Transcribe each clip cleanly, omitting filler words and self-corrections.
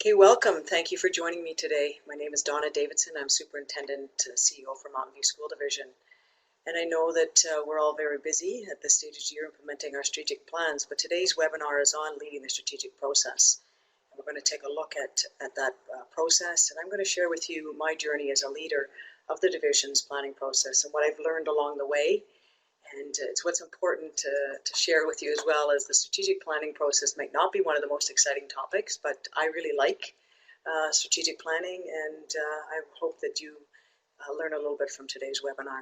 Okay, welcome. Thank you for joining me today. My name is Donna Davidson. I'm Superintendent CEO for Mountain View School Division. And I know that we're all very busy at this stage of the year implementing our strategic plans, but today's webinar is on leading the strategic process. And we're going to take a look at that process, and I'm going to share with you my journey as a leader of the division's planning process and what I've learned along the way. And it's what's important to share with you as well as the strategic planning process might not be one of the most exciting topics, but I really like strategic planning, and I hope that you learn a little bit from today's webinar.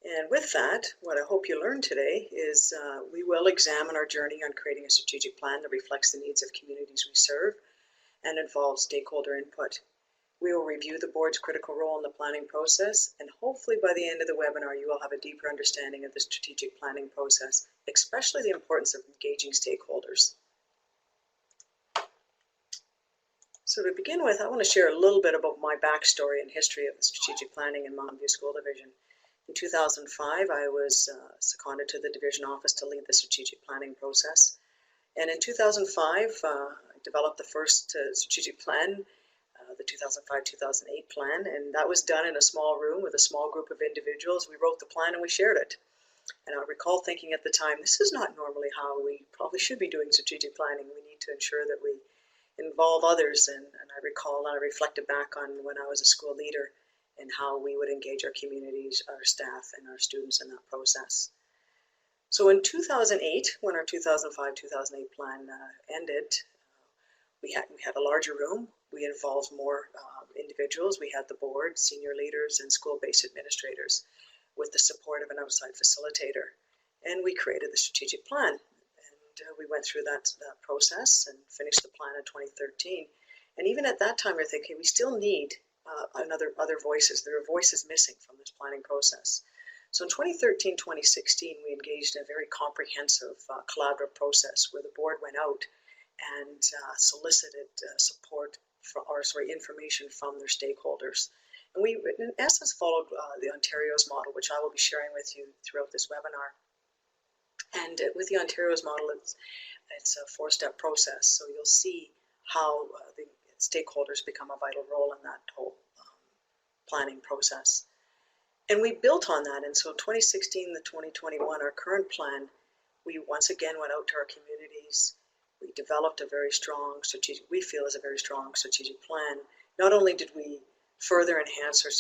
And with that, what I hope you learn today is we will examine our journey on creating a strategic plan that reflects the needs of communities we serve and involves stakeholder input. We will review the board's critical role in the planning process, and hopefully by the end of the webinar you will have a deeper understanding of the strategic planning process, especially the importance of engaging stakeholders. So to begin with, I want to share a little bit about my backstory and history of the strategic planning in Mountain View School Division. In 2005, I was seconded to the division office to lead the strategic planning process. And in 2005, I developed the first strategic plan, the 2005-2008 plan, and that was done in a small room with a small group of individuals. We wrote the plan and we shared it. And I recall thinking at the time, this is not normally how we probably should be doing strategic planning. We need to ensure that we involve others. And I recall and I reflected back on when I was a school leader and how we would engage our communities, our staff, and our students in that process. So in 2008, when our 2005-2008 plan ended, we had a larger room. We involved more individuals. We had the board, senior leaders, and school-based administrators with the support of an outside facilitator. And we created the strategic plan. And we went through that process and finished the plan in 2013. And even at that time, we're thinking we still need other voices. There are voices missing from this planning process. So in 2013-2016, we engaged in a very comprehensive collaborative process where the board went out and solicited support information from their stakeholders. And we, in essence, followed the Ontario's model, which I will be sharing with you throughout this webinar. And with the Ontario's model, it's a four-step process. So you'll see how the stakeholders become a vital role in that whole planning process. And we built on that. And so 2016 to 2021, our current plan, we once again went out to our communities. We developed a very strong strategic, we feel is a very strong strategic plan. Not only did we further enhance our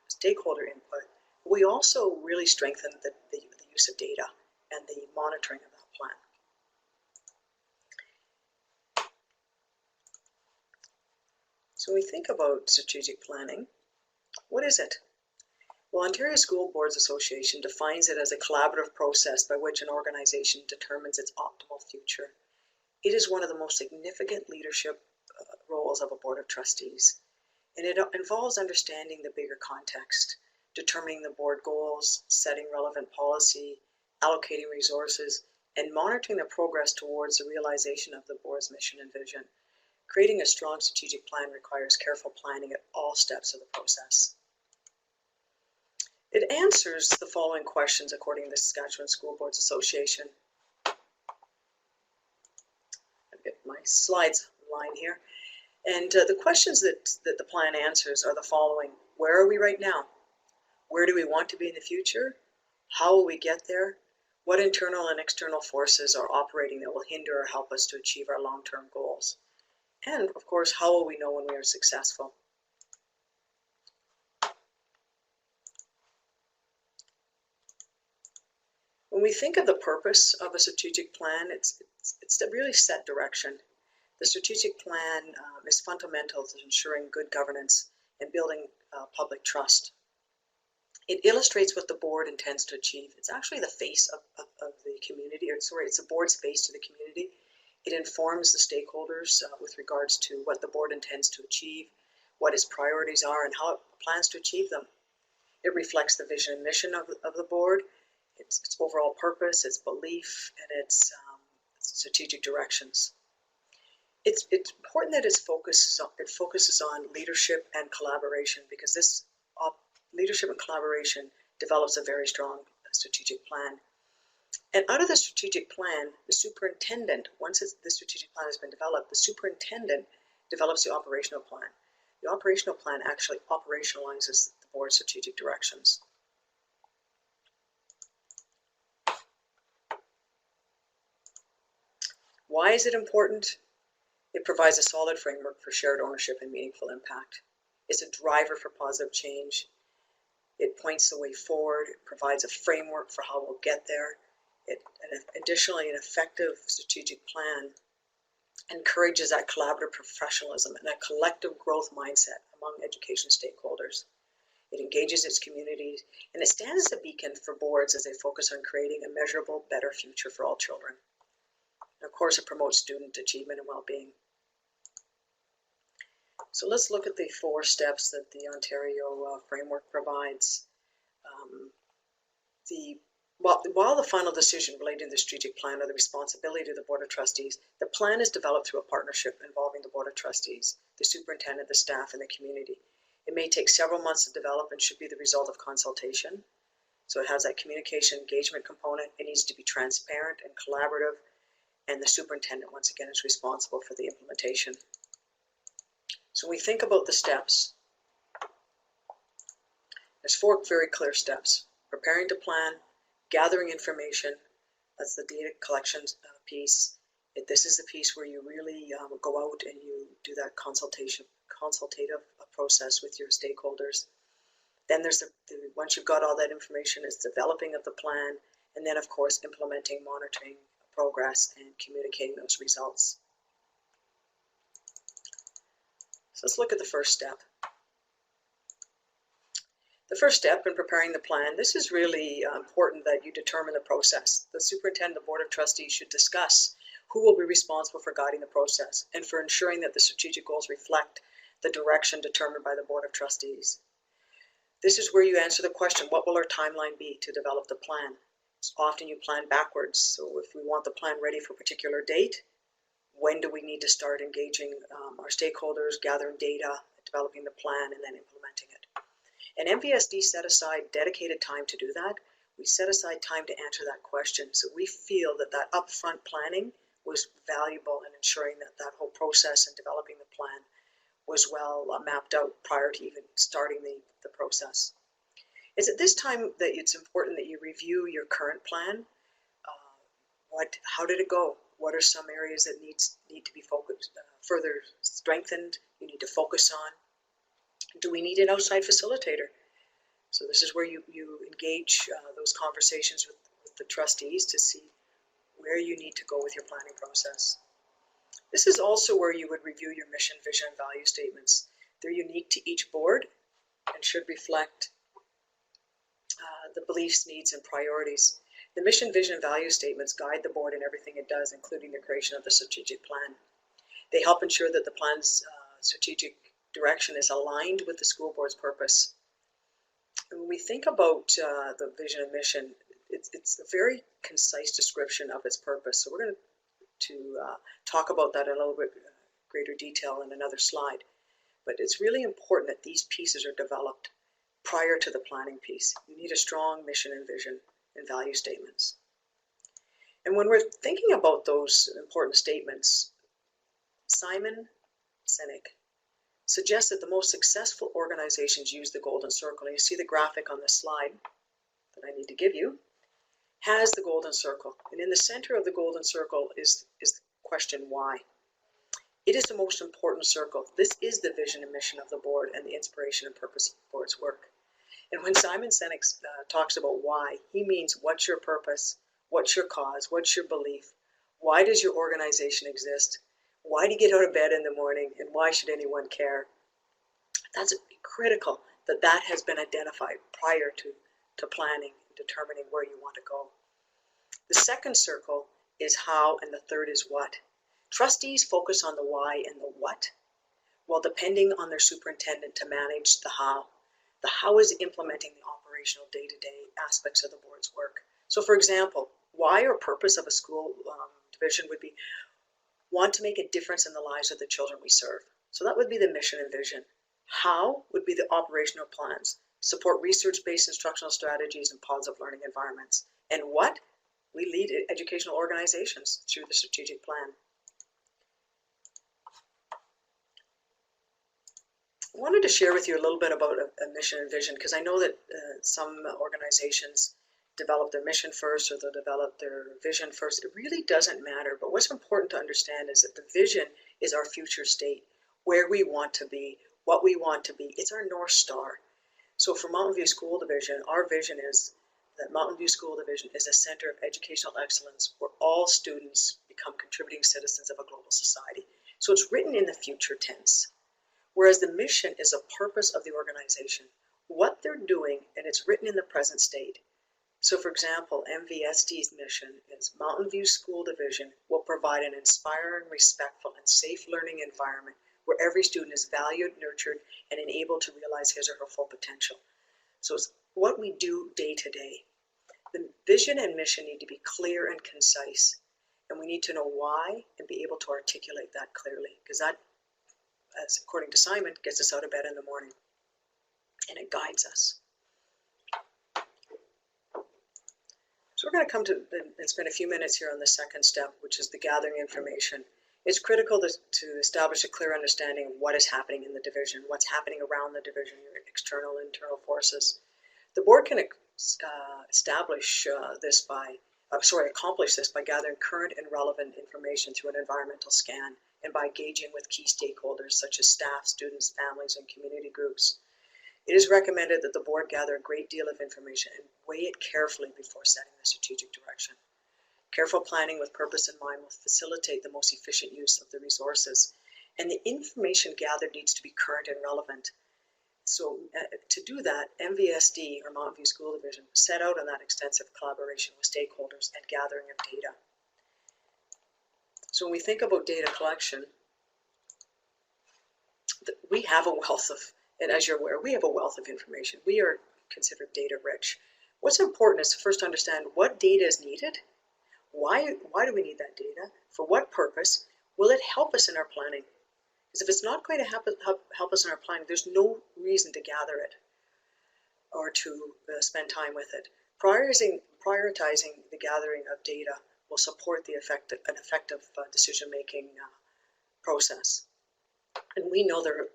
stakeholder input, we also really strengthened the use of data and the monitoring of that plan. So when we think about strategic planning, what is it? Well, Ontario School Boards Association defines it as a collaborative process by which an organization determines its optimal future. It is one of the most significant leadership roles of a board of trustees, and it involves understanding the bigger context, determining the board goals, setting relevant policy, allocating resources, and monitoring the progress towards the realization of the board's mission and vision. Creating a strong strategic plan requires careful planning at all steps of the process. It answers the following questions according to the Saskatchewan School Boards Association. I'll get my slides line here. And the questions that the plan answers are the following. Where are we right now? Where do we want to be in the future? How will we get there? What internal and external forces are operating that will hinder or help us to achieve our long-term goals? And of course, how will we know when we are successful? When we think of the purpose of a strategic plan, it's to really set direction. The strategic plan is fundamental to ensuring good governance and building public trust. It illustrates what the board intends to achieve. It's actually the face of the community, it's the board's face to the community. It informs the stakeholders with regards to what the board intends to achieve, what its priorities are, and how it plans to achieve them. It reflects the vision and mission of the board, its overall purpose, its belief, and its strategic directions. It's important that it focuses on leadership and collaboration, because this leadership and collaboration develops a very strong strategic plan. And out of the strategic plan, the superintendent, once the strategic plan has been developed, the superintendent develops the operational plan. The operational plan actually operationalizes the board's strategic directions. Why is it important? It provides a solid framework for shared ownership and meaningful impact. It's a driver for positive change. It points the way forward. It provides a framework for how we'll get there. Additionally, an effective strategic plan encourages that collaborative professionalism and a collective growth mindset among education stakeholders. It engages its communities, and it stands as a beacon for boards as they focus on creating a measurable, better future for all children. And of course, it promotes student achievement and well-being. So let's look at the 4 steps that the Ontario framework provides. While the final decision relating to the strategic plan are the responsibility of the Board of Trustees, the plan is developed through a partnership involving the Board of Trustees, the superintendent, the staff, and the community. It may take several months to develop and should be the result of consultation. So it has that communication engagement component. It needs to be transparent and collaborative, and the superintendent, once again, is responsible for the implementation. So when we think about the steps, there's 4 very clear steps. Preparing to plan, gathering information, that's the data collection piece. This is the piece where you really go out and you do that consultative process with your stakeholders. Then there's once you've got all that information, it's developing of the plan, and then of course implementing, monitoring progress, and communicating those results. So let's look at the first step. The first step in preparing the plan, this is really important that you determine the process. The superintendent and the Board of Trustees should discuss who will be responsible for guiding the process and for ensuring that the strategic goals reflect the direction determined by the Board of Trustees. This is where you answer the question, what will our timeline be to develop the plan? Often you plan backwards, so if we want the plan ready for a particular date, when do we need to start engaging our stakeholders, gathering data, developing the plan, and then implementing it? And MVSD set aside dedicated time to do that. We set aside time to answer that question. So we feel that that upfront planning was valuable in ensuring that that whole process and developing the plan was well mapped out prior to even starting the process. It's at this time that it's important that you review your current plan. How did it go? What are some areas that need to be focused, further strengthened, you need to focus on? Do we need an outside facilitator? So this is where you engage those conversations with the trustees to see where you need to go with your planning process. This is also where you would review your mission, vision, and value statements. They're unique to each board and should reflect the beliefs, needs, and priorities. The mission, vision, and value statements guide the board in everything it does, including the creation of the strategic plan. They help ensure that the plan's strategic direction is aligned with the school board's purpose. And when we think about the vision and mission, it's a very concise description of its purpose. So we're going to talk about that in a little bit greater detail in another slide. But it's really important that these pieces are developed prior to the planning piece. You need a strong mission and vision and value statements. And when we're thinking about those important statements, Simon Sinek suggests that the most successful organizations use the golden circle. And you see the graphic on this slide that I need to give you, has the golden circle. And in the center of the golden circle is the question why. It is the most important circle. This is the vision and mission of the board and the inspiration and purpose of the board's work. And when Simon Sinek talks about why, he means what's your purpose, what's your cause, what's your belief, why does your organization exist, why do you get out of bed in the morning, and why should anyone care? That's critical that that has been identified prior to planning and determining where you want to go. The second circle is how, and the third is what. Trustees focus on the why and the what, while depending on their superintendent to manage the how. The how is implementing the operational day-to-day aspects of the board's work. So for example, why or purpose of a school division would be want to make a difference in the lives of the children we serve. So that would be the mission and vision. How would be the operational plans, support research-based instructional strategies and positive learning environments. And what? We lead educational organizations through the strategic plan. I wanted to share with you a little bit about a mission and vision, because I know that some organizations develop their mission first, or they'll develop their vision first. It really doesn't matter, but what's important to understand is that the vision is our future state, where we want to be, what we want to be. It's our North Star. So for Mountain View School Division, our vision is that Mountain View School Division is a center of educational excellence where all students become contributing citizens of a global society. So it's written in the future tense. Whereas the mission is a purpose of the organization, what they're doing, and it's written in the present state. So for example, MVSD's mission is Mountain View School Division will provide an inspiring, respectful, and safe learning environment where every student is valued, nurtured, and enabled to realize his or her full potential. So it's what we do day to day. The vision and mission need to be clear and concise, and we need to know why and be able to articulate that clearly, because that, as according to Simon, gets us out of bed in the morning, and it guides us. So we're going to come to and spend a few minutes here on the second step, which is the gathering information. It's critical to establish a clear understanding of what is happening in the division, what's happening around the division, your external and internal forces. The board can accomplish this by gathering current and relevant information through an environmental scan and by engaging with key stakeholders such as staff, students, families, and community groups. It is recommended that the board gather a great deal of information and weigh it carefully before setting the strategic direction. Careful planning with purpose in mind will facilitate the most efficient use of the resources, and the information gathered needs to be current and relevant. So to do that, MVSD, or Mountain View School Division, set out on that extensive collaboration with stakeholders and gathering of data. So when we think about data collection, we have a wealth of, and as you're aware, we have a wealth of information. We are considered data rich. What's important is to first understand what data is needed. Why do we need that data? For what purpose? Will it help us in our planning? Because if it's not going to help us in our planning, there's no reason to gather it or to spend time with it. Prioritizing the gathering of data will support an effective decision-making process. And we know there are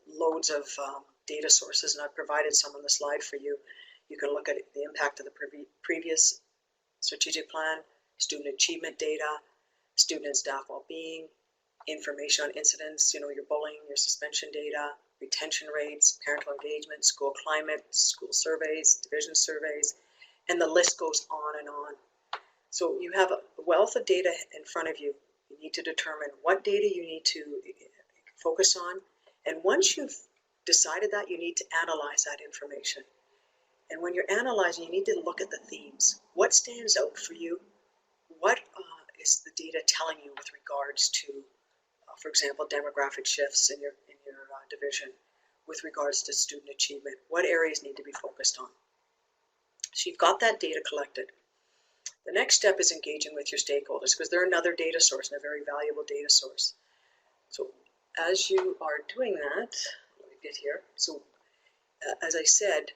loads of data sources, and I've provided some on the slide for you. You can look at the impact of the previous strategic plan, student achievement data, student and staff well-being, information on incidents, your bullying, your suspension data, retention rates, parental engagement, school climate, school surveys, division surveys, and the list goes on and on. So you have a wealth of data in front of you. You need to determine what data you need to focus on, and once you've decided that, you need to analyze that information. And when you're analyzing, you need to look at the themes. What stands out for you? What is the data telling you with regards to, for example, demographic shifts in your division, with regards to student achievement? What areas need to be focused on? So you've got that data collected. The next step is engaging with your stakeholders, because they're another data source and a very valuable data source. So as you are doing that, let me get here. So as I said,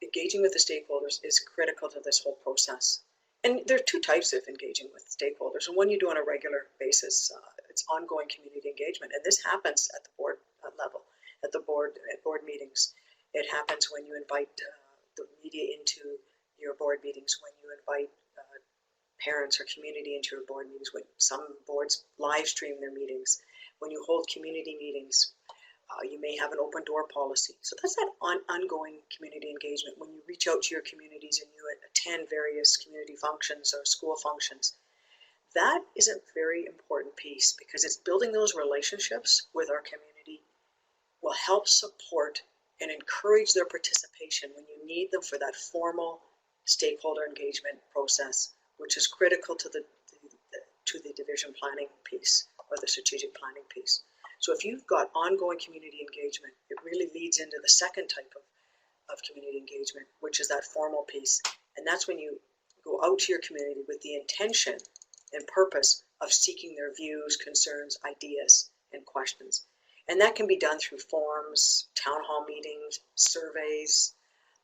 engaging with the stakeholders is critical to this whole process. And there are two types of engaging with stakeholders, and one you do on a regular basis. It's ongoing community engagement, and this happens at the board level, at board meetings. It happens when you invite the media into your board meetings, when you invite parents or community into your board meetings, when some boards live stream their meetings, when you hold community meetings. You may have an open door policy. So that's that ongoing community engagement, when you reach out to your communities and you attend various community functions or school functions. That is a very important piece, because it's building those relationships with our community will help support and encourage their participation when you need them for that formal stakeholder engagement process, which is critical to the division planning piece, or the strategic planning piece. So if you've got ongoing community engagement, it really leads into the second type of community engagement, which is that formal piece. And that's when you go out to your community with the intention and purpose of seeking their views, concerns, ideas, and questions. And that can be done through forums, town hall meetings, surveys,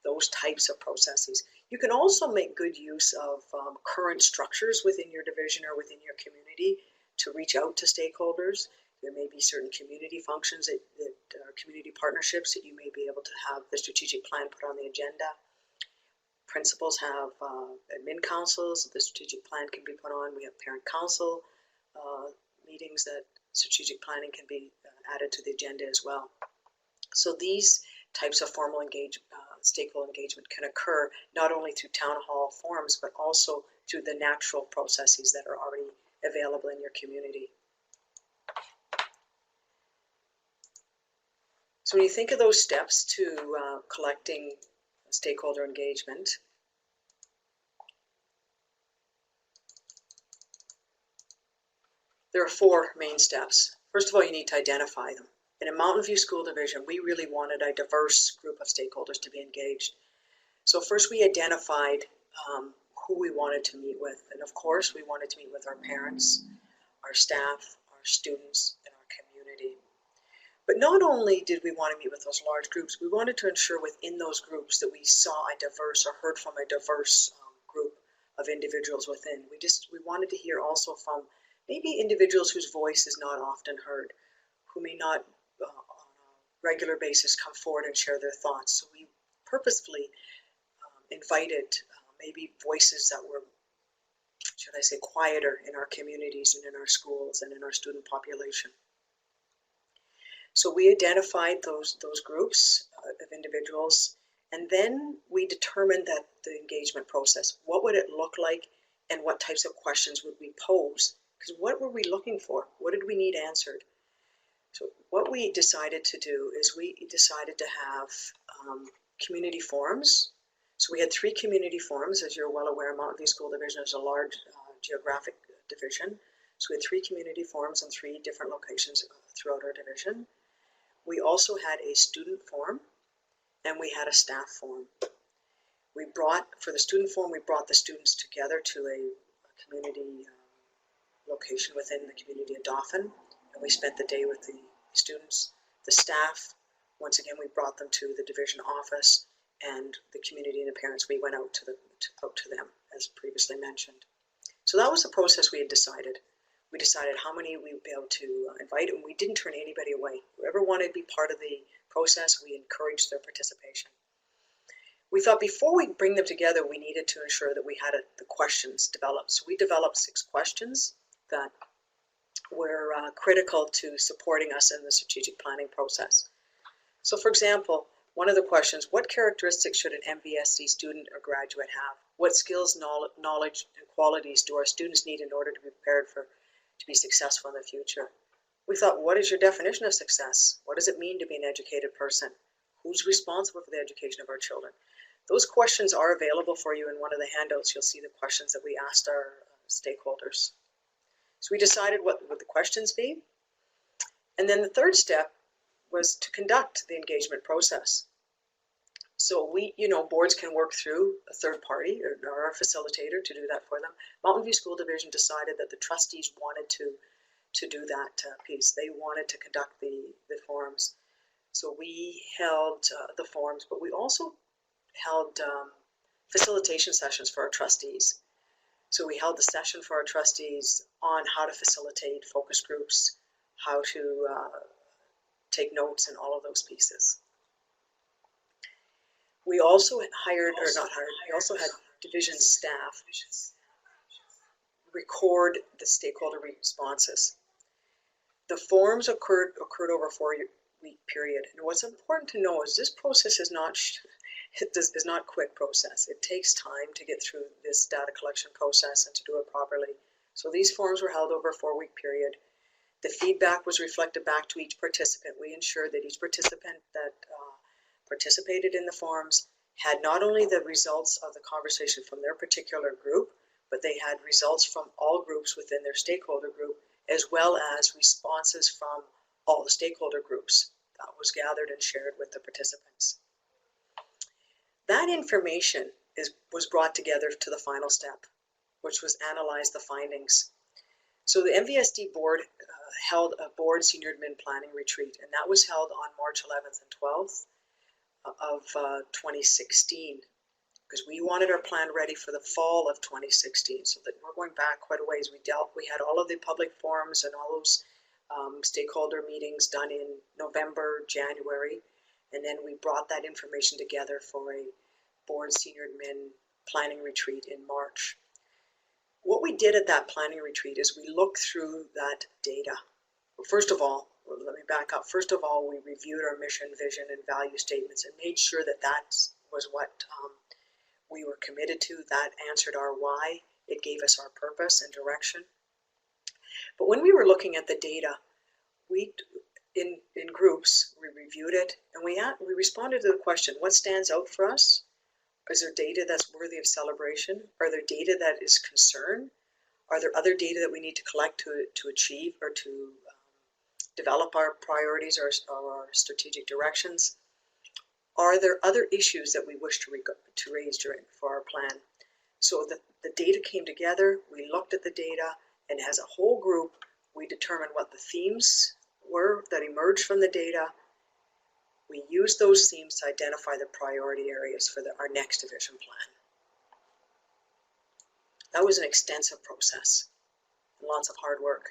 those types of processes. You can also make good use of current structures within your division or within your community to reach out to stakeholders. There may be certain community functions that community partnerships that you may be able to have the strategic plan put on the agenda. Principals have admin councils the strategic plan can be put on. We have parent council meetings that strategic planning can be added to the agenda as well. So these types of formal stakeholder engagement can occur not only through town hall forums, but also through the natural processes that are already available in your community. So when you think of those steps to collecting stakeholder engagement, there are 4 main steps. First of all, you need to identify them. In a Mountain View School Division, we really wanted a diverse group of stakeholders to be engaged. So first we identified who we wanted to meet with. And of course, we wanted to meet with our parents, our staff, our students, and our community. But not only did we want to meet with those large groups, we wanted to ensure within those groups that we saw a diverse or heard from a diverse group of individuals within. We wanted to hear also from maybe individuals whose voice is not often heard, who may not on a regular basis come forward and share their thoughts. So we purposefully invited maybe voices that were, should I say, quieter in our communities and in our schools and in our student population. So we identified those groups of individuals, and then we determined that the engagement process, what would it look like and what types of questions would we pose? Because what were we looking for? What did we need answered? So what we decided to do is we decided to have community forums. So we had 3 community forums. As you're well aware, Mountain View School Division is a large geographic division. So we had 3 community forums in 3 different locations throughout our division. We also had a student forum and we had a staff forum. For the student forum, we brought the students together to a community location within the community of Dauphin, and we spent the day with the students. The staff, once again, we brought them to the division office, and the community and the parents, we went out to them, as previously mentioned. So that was the process we had decided. We decided how many we would be able to invite, and we didn't turn anybody away. Whoever wanted to be part of the process, we encouraged their participation. We thought before we bring them together, we needed to ensure that we had the questions developed. So we developed 6 questions that were critical to supporting us in the strategic planning process. So for example, one of the questions, what characteristics should an MVSC student or graduate have? What skills, knowledge, and qualities do our students need in order to be prepared to be successful in the future? We thought, what is your definition of success? What does it mean to be an educated person? Who's responsible for the education of our children? Those questions are available for you in one of the handouts. You'll see the questions that we asked our stakeholders. So we decided what would the questions be. And then the third step was to conduct the engagement process. So boards can work through a third party or a facilitator to do that for them. Mountain View School Division decided that the trustees wanted to do that piece. They wanted to conduct the forums. So we held the forums, but we also held facilitation sessions for our trustees. So we held the session for our trustees on how to facilitate focus groups, how to take notes, and all of those pieces. We also we also had division staff record the stakeholder responses. The forums occurred over a 4-week period. And what's important to know is this process is not a quick process. It takes time to get through this data collection process and to do it properly. So these forums were held over a 4-week period. The feedback was reflected back to each participant. We ensured that each participant that participated in the forums had not only the results of the conversation from their particular group, but they had results from all groups within their stakeholder group, as well as responses from all the stakeholder groups that was gathered and shared with the participants. That information was brought together to the final step, which was analyze the findings. So the MVSD board held a board senior admin planning retreat, and that was held on March 11th and 12th of 2016. because we wanted our plan ready for the fall of 2016. So that we're going back quite a ways. We had all of the public forums and all those stakeholder meetings done in November, January, and then we brought that information together for a board senior admin planning retreat in March. What we did at that planning retreat is we looked through that data. First of all, let me back up. First of all, we reviewed our mission, vision, and value statements and made sure that that was what we were committed to. That answered our why. It gave us our purpose and direction. But when we were looking at the data, we, in groups, we reviewed it and we responded to the question, what stands out for us? Is there data that's worthy of celebration? Are there data that is concern? Are there other data that we need to collect to achieve or to develop our priorities or our strategic directions? Are there other issues that we wish to raise for our plan? So the data came together, we looked at the data, and as a whole group, we determined what the themes were that emerged from the data. We used those themes to identify the priority areas for our next division plan. That was an extensive process and lots of hard work.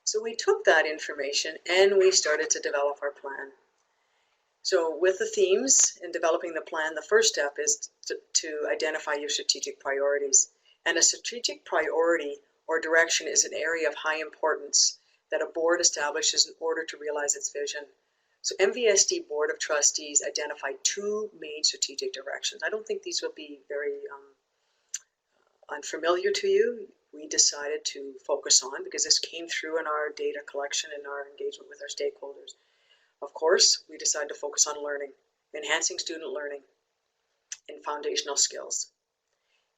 So we took that information and we started to develop our plan. So with the themes in developing the plan, the first step is to identify your strategic priorities. And a strategic priority or direction is an area of high importance that a board establishes in order to realize its vision. So MVSD Board of Trustees identified two main strategic directions. I don't think these will be very unfamiliar to you. We decided to focus on, because this came through in our data collection and our engagement with our stakeholders. Of course, we decided to focus on learning, enhancing student learning and foundational skills.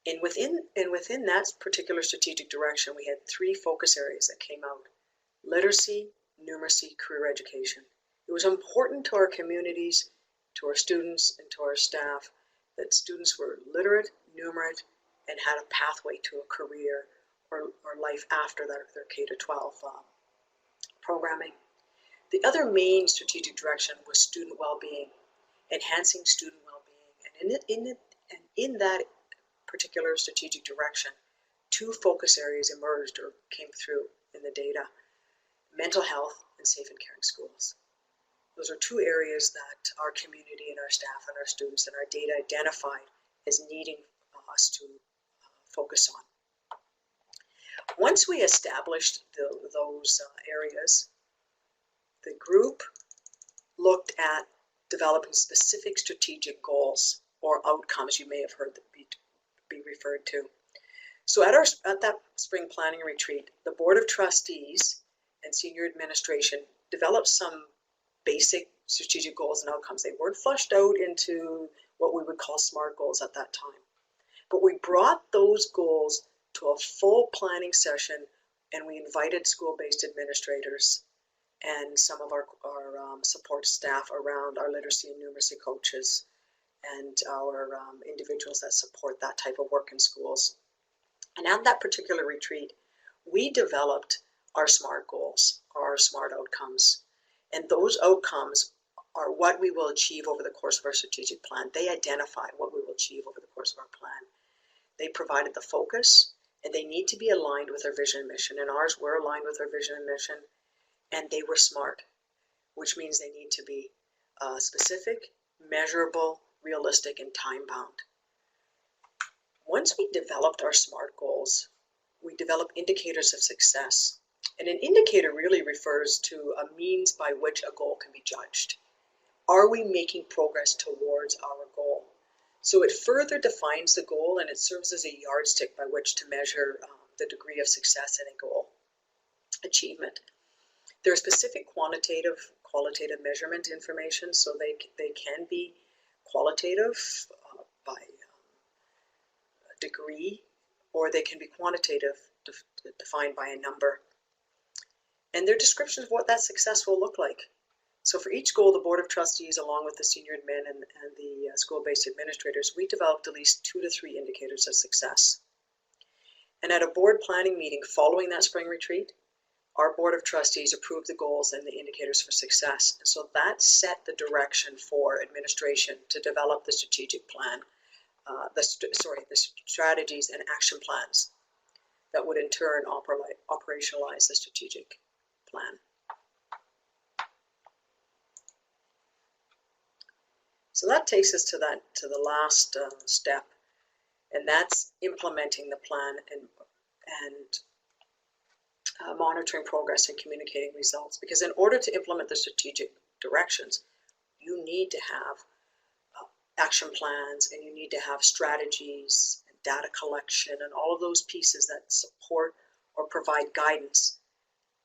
And within that particular strategic direction, we had three focus areas that came out: literacy, numeracy, career education. It was important to our communities, to our students, and to our staff that students were literate, numerate, and had a pathway to a career or life after their K-12 programming. The other main strategic direction was student well-being, enhancing student well-being. And in that particular strategic direction, two focus areas emerged or came through in the data: mental health and safe and caring schools. Those are two areas that our community and our staff and our students and our data identified as needing us to focus on. Once we established those areas, the group looked at developing specific strategic goals or outcomes you may have heard that be referred to. So at that spring planning retreat, the Board of Trustees and Senior Administration developed some basic strategic goals and outcomes. They weren't fleshed out into what we would call SMART goals at that time. But we brought those goals to a full planning session, and we invited school-based administrators and some of our support staff around our literacy and numeracy coaches and our individuals that support that type of work in schools. And at that particular retreat, we developed our SMART goals, our SMART outcomes. And those outcomes are what we will achieve over the course of our strategic plan. They identify what we will achieve over the course of our plan. They provided the focus, and they need to be aligned with our vision and mission. And ours were aligned with our vision and mission, and they were SMART, which means they need to be specific, measurable, realistic, and time-bound. Once we developed our SMART goals, we developed indicators of success. And an indicator really refers to a means by which a goal can be judged. Are we making progress towards our goal? So it further defines the goal, and it serves as a yardstick by which to measure the degree of success in a goal achievement. There are specific qualitative measurement information, so they can be qualitative by degree, or they can be quantitative, defined by a number. And their descriptions of what that success will look like. So for each goal, the Board of Trustees, along with the senior admin and the school-based administrators, we developed at least 2 to 3 indicators of success. And at a board planning meeting following that spring retreat, our Board of Trustees approved the goals and the indicators for success. And so that set the direction for administration to develop the strategic plan, the strategies and action plans that would in turn operationalize the strategic plan. So that takes us to the last step, and that's implementing the plan and monitoring progress and communicating results. Because in order to implement the strategic directions, you need to have action plans, and you need to have strategies and data collection and all of those pieces that support or provide guidance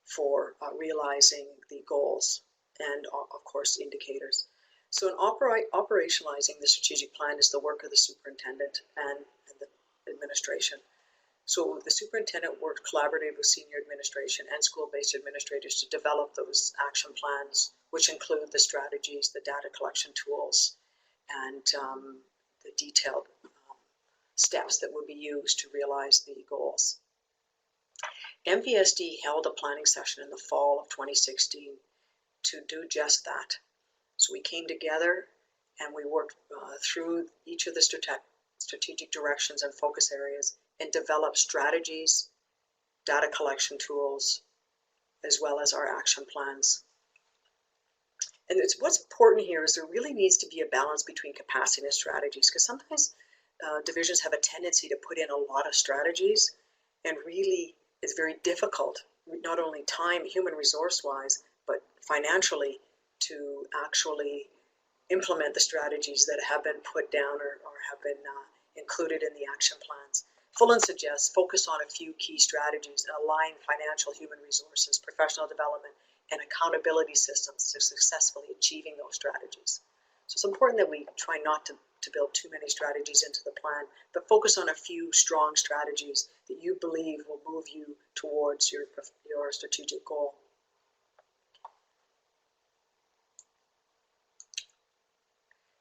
for realizing the goals and, of course, indicators. So in operationalizing the strategic plan is the work of the superintendent and the administration. So the superintendent worked collaboratively with senior administration and school-based administrators to develop those action plans, which include the strategies, the data collection tools, and the detailed steps that would be used to realize the goals. MVSD held a planning session in the fall of 2016 to do just that. So we came together and we worked through each of the strategic directions and focus areas and developed strategies, data collection tools, as well as our action plans. And what's important here is there really needs to be a balance between capacity and strategies, because sometimes divisions have a tendency to put in a lot of strategies, and really it's very difficult, not only time, human resource-wise, but financially, to actually implement the strategies that have been put down or have been included in the action plans. Fullen suggests focus on a few key strategies and align financial, human resources, professional development, and accountability systems to successfully achieving those strategies. So it's important that we try not to build too many strategies into the plan, but focus on a few strong strategies that you believe will move you towards your strategic goal.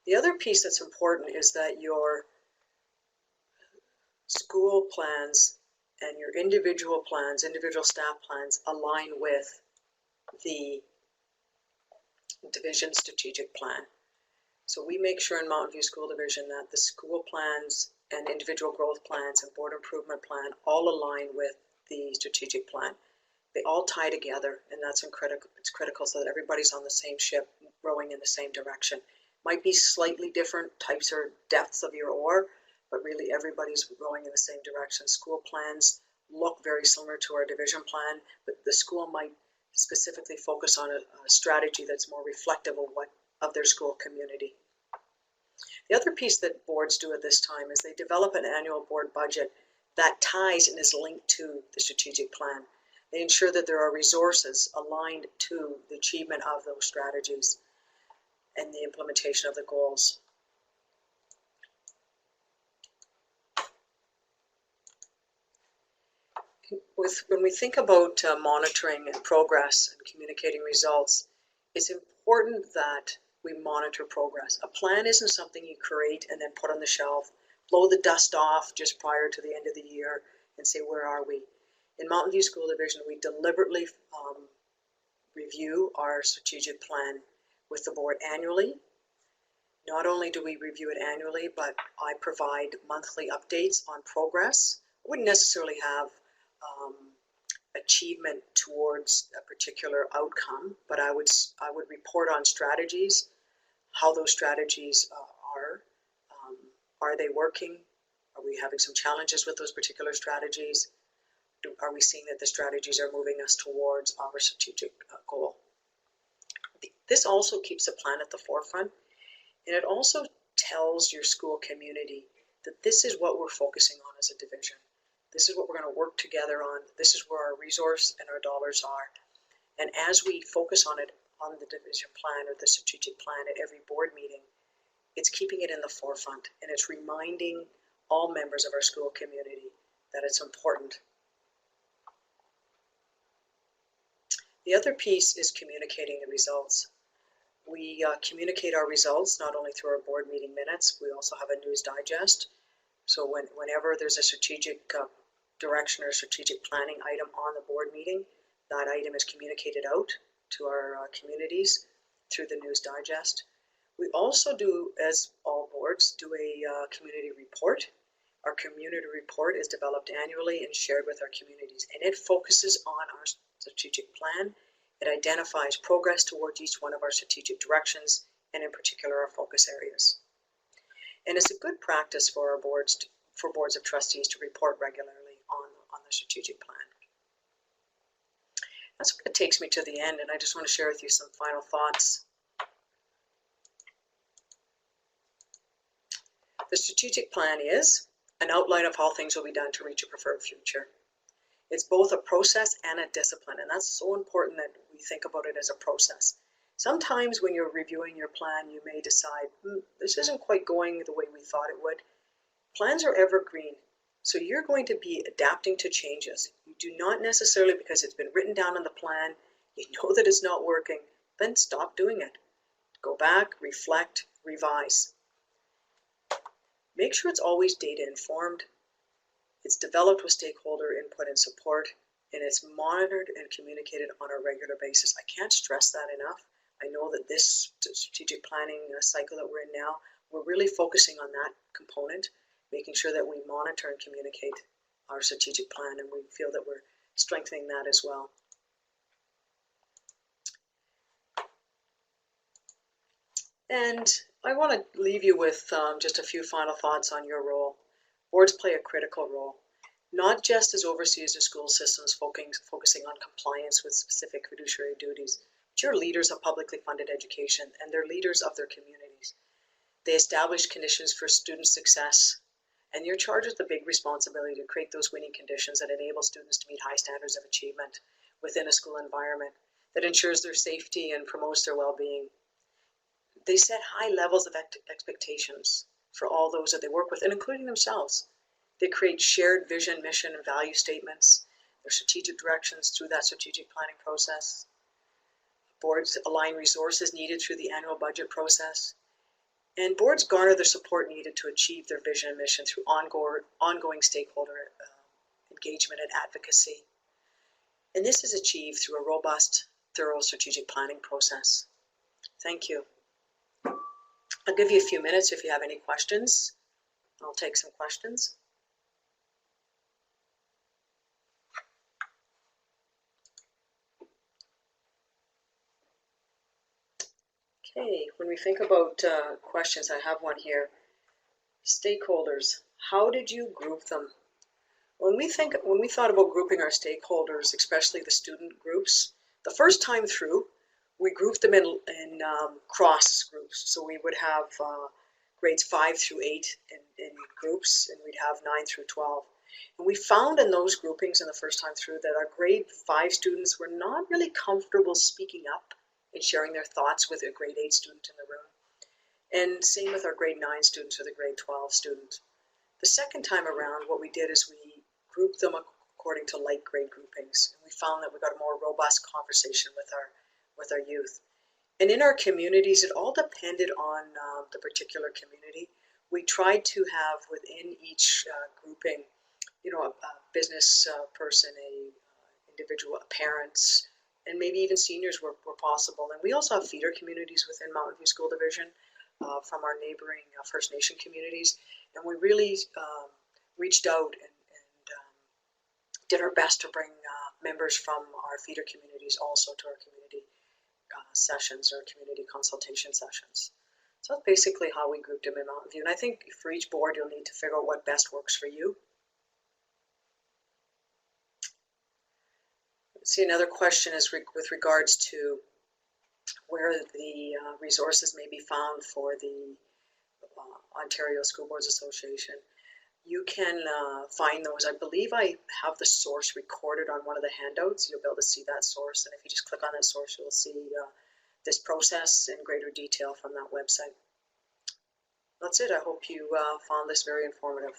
The other piece that's important is that your school plans and your individual plans, individual staff plans, align with the division strategic plan. So we make sure in Mountain View School Division that the school plans and individual growth plans and board improvement plan all align with the strategic plan. They all tie together, and that's it's critical so that everybody's on the same ship, rowing in the same direction. Might be slightly different types or depths of your oar, but really everybody's rowing in the same direction. School plans look very similar to our division plan, but the school might specifically focus on a strategy that's more reflective of their school community. The other piece that boards do at this time is they develop an annual board budget that ties and is linked to the strategic plan. They ensure that there are resources aligned to the achievement of those strategies and the implementation of the goals. When we think about monitoring and progress and communicating results, it's important that we monitor progress. A plan isn't something you create and then put on the shelf, blow the dust off just prior to the end of the year and say, where are we? In Mountain View School Division, we deliberately review our strategic plan with the board annually. Not only do we review it annually, but I provide monthly updates on progress. I wouldn't necessarily have achievement towards a particular outcome, but I would report on strategies, how those strategies are they working? Are we having some challenges with those particular strategies? Are we seeing that the strategies are moving us towards our strategic goal? This also keeps the plan at the forefront, and it also tells your school community that this is what we're focusing on as a division. This is what we're going to work together on. This is where our resource and our dollars are. And as we focus on it, on the division plan or the strategic plan at every board meeting, it's keeping it in the forefront, and it's reminding all members of our school community that it's important. The other piece is communicating the results. We communicate our results not only through our board meeting minutes, we also have a news digest. So whenever there's a strategic direction or strategic planning item on the board meeting, That item is communicated out to our communities through the News Digest. We also do, as all boards, do a community report. Our community report is developed annually and shared with our communities, and it focuses on our strategic plan. It identifies progress towards each one of our strategic directions, and in particular our focus areas. And it's a good practice for our boards, for boards of trustees, to report regularly on the strategic plan. That's what takes me to the end, and I just want to share with you some final thoughts. The strategic plan is an outline of how things will be done to reach a preferred future. It's both a process and a discipline, and that's so important that we think about it as a process. Sometimes when you're reviewing your plan, you may decide, this isn't quite going the way we thought it would. Plans are evergreen, so you're going to be adapting to changes. You do not necessarily, because it's been written down in the plan, you know that it's not working, then stop doing it. Go back, reflect, revise. Make sure it's always data informed. It's developed with stakeholder input and support, and it's monitored and communicated on a regular basis. I can't stress that enough. I know that this strategic planning cycle that we're in now, we're really focusing on that component, making sure that we monitor and communicate our strategic plan, and we feel that we're strengthening that as well. And I want to leave you with just a few final thoughts on your role. Boards play a critical role, not just as overseers of school systems focusing on compliance with specific fiduciary duties, but you're leaders of publicly funded education, and they're leaders of their communities. They establish conditions for student success, and you're charged with the big responsibility to create those winning conditions that enable students to meet high standards of achievement within a school environment that ensures their safety and promotes their well-being. They set high levels of expectations for all those that they work with, and including themselves. They create shared vision, mission, and value statements, their strategic directions through that strategic planning process. Boards align resources needed through the annual budget process. And boards garner the support needed to achieve their vision and mission through ongoing stakeholder engagement and advocacy. And this is achieved through a robust, thorough strategic planning process. Thank you. I'll give you a few minutes if you have any questions. I'll take some questions. Okay, when we think about questions, I have one here. Stakeholders, how did you group them? When we thought about grouping our stakeholders, especially the student groups, the first time through, we grouped them in cross groups. So we would have grades 5 through 8 in groups, and we'd have 9 through 12. And we found in those groupings in the first time through that our grade 5 students were not really comfortable speaking up and sharing their thoughts with a grade 8 student in the room. And same with our grade 9 students or the grade 12 student. The second time around, what we did is we grouped them according to like grade groupings. And we found that we got a more robust conversation with our youth. And in our communities, it all depended on the particular community. We tried to have within each grouping, a business person, a individual, parents, and maybe even seniors were possible. And we also have feeder communities within Mountain View School Division from our neighboring First Nation communities. And we really reached out and did our best to bring members from our feeder communities also to our community sessions or community consultation sessions. So that's basically how we grouped them in Mountain View. And I think for each board, you'll need to figure out what best works for you. Let's see, another question is with regards to where the resources may be found for the Ontario School Boards Association. You can find those. I believe I have the source recorded on one of the handouts. You'll be able to see that source. And if you just click on that source, you'll see this process in greater detail from that website. That's it. I hope you found this very informative.